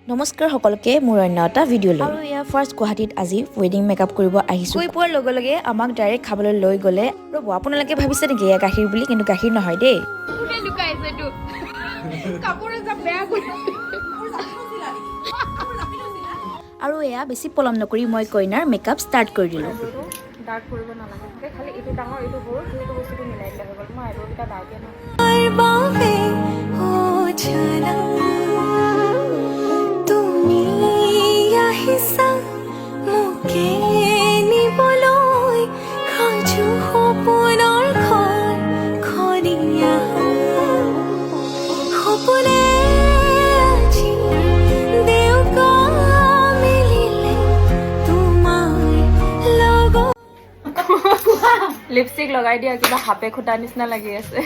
নমস্কাৰ সকলোকে মোৰ অন্য এটা ভিডিঅ' লৈ আৰু এয়া ফাৰ্ষ্ট গুৱাহাটীত আজি ৱেডিং মেকআপ কৰিব আহিছোঁ। গৈ পোৱাৰ লগে লগে আমাক ডাইৰেক্ট খাবলৈ লৈ গ'লে। ৰ'ব, আপোনালোকে ভাবিছে নেকি এয়া গাখীৰ বুলি, কিন্তু গাখীৰ নহয় দেই। আৰু এয়া বেছি পলম নকৰি মই কইনাৰ মেকআপ ষ্টাৰ্ট কৰি দিলোঁ। ডাৰ্ক কৰিব নালাগে, খালি এইটো ডাঙৰ এইটো সৰু সেইটো বস্তুটো মিলাই দিলে হৈ গ'ল। মই আইব্ৰ'কেইটা ডাৰ্কে নহয়। লিপষ্টিক লগাই দিয়া কিবা হাপে খুটা নিচিনা লাগি আছে।